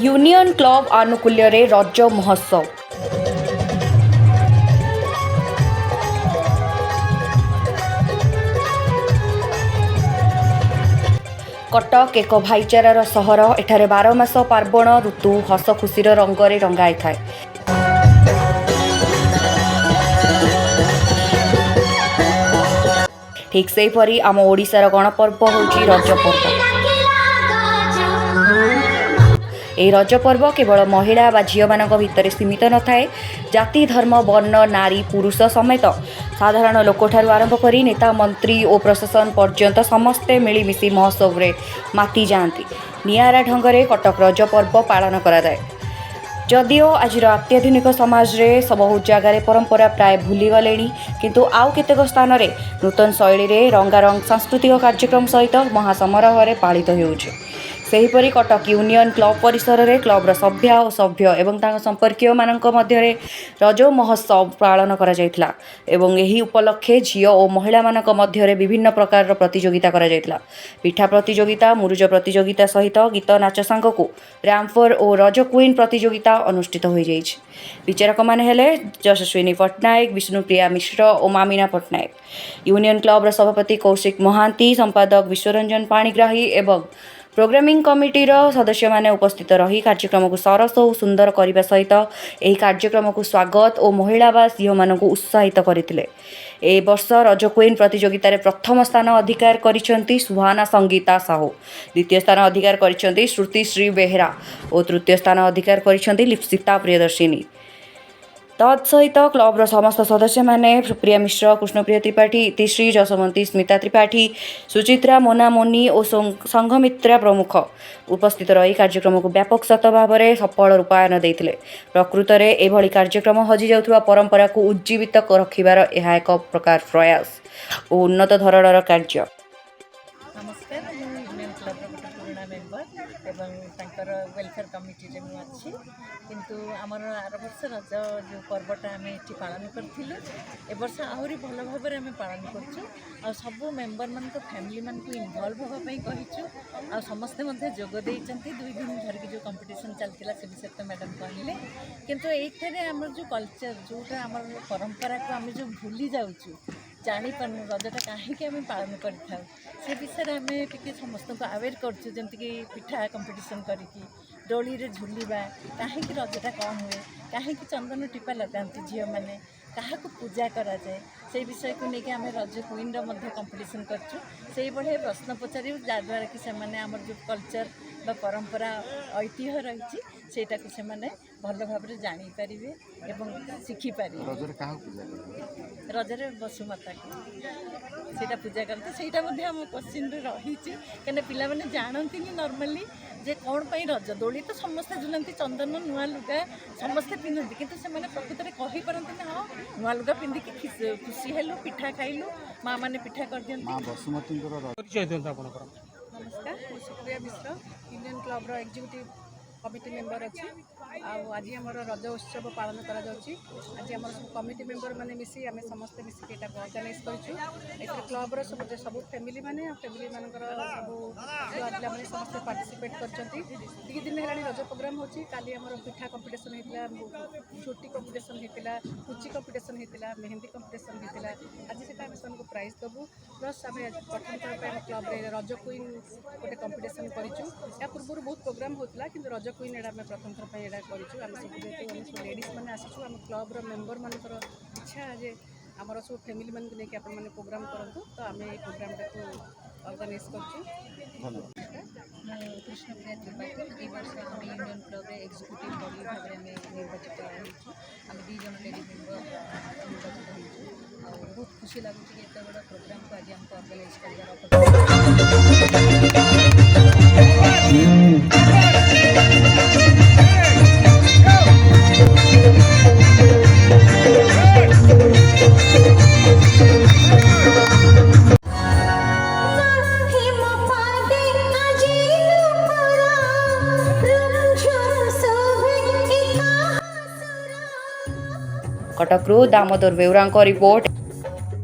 Union club आनुकूल्य रज महोत्सव। कटक एक भाईचारार सहर। एठारे 12 मास पार्वण ऋतु हस खुशीर रंगरे रंगाई थाए। ठीक सेहीपरि आम ओडिशार गणपर्व होउछि रज पर्व। এই रज पर्व केवल महिला बा झील मान भितर सीमित न थाए। जाति धर्म वर्ण नारी पुरुष समेत साधारण लोकठारू आरंभ करी नेता मंत्री और प्रशासन पर्यंत समस्ते मिलमिशि महोत्सव रे माति जाती निआरा ढंगरे कटक रज पर्व पालन कराए। जदिओ आज अत्याधुनिक समाज रे बहुत जगार परंपरा प्राय भूली गले, किंतु आउ केतेक स्थान रे नूतन शैली रे रंगारंग सांस्कृतिक कार्यक्रम सहित महासमारोह रे पालित होउछि। सेहीपरि कटक यूनियन क्लब परिसर रे क्लबर सभ्य और सभ्य एवं संपर्कीय मानक मध्य रज महोत्सव पालन करा जायतिला एवं एही उपलक्षे झियो और महिला मानक मध्य विभिन्न प्रकार प्रतियोगिता करा जायतिला। पिठा प्रतियोगिता मुरुज प्रतियोगिता सहित गीत नाच सांग को रैम्पर और रज क्वीन प्रतियोगिता अनुष्ठित हो जाइछि। विचारक माने हेले यशस्विनी पट्टनायक, विष्णुप्रिया मिश्र और मामिना पट्टनायक। यूनियन क्लबर सभापति कौशिक महांती, संपादक विश्वरंजन पाणिग्राही एवं प्रोग्रामिंग कमिटीर सदस्य माने उपस्थित रही कार्यक्रम को सरस और सुंदर करने सहित यह कार्यक्रम को स्वागत और महिला बा झील मान उत्साहित करते। ए वर्ष रज क्वीन प्रतियोगिता रे प्रथम स्थान अधिकार करिसेंती सुहाना संगीता साहू, द्वितीय स्थान अधिकार करिसेंती श्रुति श्री बेहरा और तृतीय स्थान अधिकार करिसेंती लिप्सिता प्रियदर्शिनी। तत्सहित क्लबर समस्त सदस्य माने सुप्रिया मिश्र, कृष्णप्रिया त्रिपाठी, इतिश्री, जसवंती, स्मिता त्रिपाठी, सुचित्रा, मोना मोनी और संघमित्रा प्रमुख उपस्थित रही कार्यक्रम को व्यापक सत भाव में सफल रूपायन देते। प्रकृत में एभली कार्यक्रम हजि जाउथुवा परंपरा को उज्जीवित रखिबार यह एक प्रकार प्रयास और उन्नत धरणर कार्य। नमस्कार, यूनियन क्लब पुराणा मेम्बर एवं तांकर वेलफेयर कमिटी रे मु अछि। किंतु आमर आर वर्ष रज जो पर्वटा आम ये पालन करूँ ए वर्ष आहरी भल भाव में आम पालन कर सब मेम्बर मान फैमिली मान को इनवल्व होगापी कहीचु आ समस्ते जोग देइचंती। 2 दिन धरिकी जो कंपटीशन चलता से विषय तो मैडम कहले, किंतु ये आम जो कल्चर जोटा आम परंपरा को आम जो भूली जाऊँ जापार रजटा कहीं आम पालन कर से विषय आम टे समस्त को अवेयर करमती पिठा कंपटीशन करके डोली रे झुलिबा, कहीं रजटा कम हुए, कहीं चंदन टीपा लगाती झील मैंने क्या पूजा करा जाए से विषय को लेकिन आम रज क्वीन कंपटीशन करछु। से भाई प्रश्न पचारू जहाँद्वारा कि आमर जो कल्चर बा परंपरा ऐतिह्य रही सेटा को सेमाने भल भाव में जानीपारे एवं शिखिपारे। रजरे बसुमाता को सेटा पूजा करते सेटा आम क्वेश्चन रही कहीं पिला मैंने जानती नॉर्मली जे कौन पाई रज दोली तो समस्ते झुलती चंदन नुआ लुगा समस्ते पिंधती किंतु से प्रकृत में कही पारती ना हाँ नुआ लुगा पिंधिकी खुशी हेलु पिठा खाइलु माँ मैंने पिठा कर दियंती। नमस्कार, मु Supriya Mishra union club executive committee member अच्छी। आज आम रज उत्सव पालन कर आज आम सब कमिटी मेंबर मैंने मिसी आम समस्ते मिसिक अर्गानाइज कर क्लबर सब फैमिली मैंने फैमिली मान सब छुआ पिला मैंने समस्ते पार्टिसिपेट कर दिन है रज प्रोग्राम होची। काली आम पिठा कंपटीशन होता, झोटी कंपटीशन होता, पुची कंपटीशन होता, मेहंदी कंपटीशन होता। आज से आम प्राइज देवु प्लस आम प्रथम थर क्लब रज क्वीन गोटे कंपटीशन करूँ। या पूर्व बहुत प्रोग्राम होता कि रज क्वीन एटा प्रथम थर एटा करूँ। आम सब लेडीज मैंने आसीचु आम क्लबर मेम्बर मानकर इच्छा जे आमर सब फैमिली मान को लेकिन आपने प्रोग्राम करूँ तो आम ये प्रोग्राम ऑर्गेनाइज कर। कृष्णप्रिया त्रिपाठी वर्ष आम यूनियन क्लब एग्जीक्यूटिव बॉडी भाव में निर्वाचित आम 2 जन लेडी मेम्बर निर्वाचित हो बहुत खुशी लगुच कि एत बड़ा प्रोग्राम को आज आमको ऑर्गेनाइज कटकरू दामोदर बेउरा रिपोर्ट।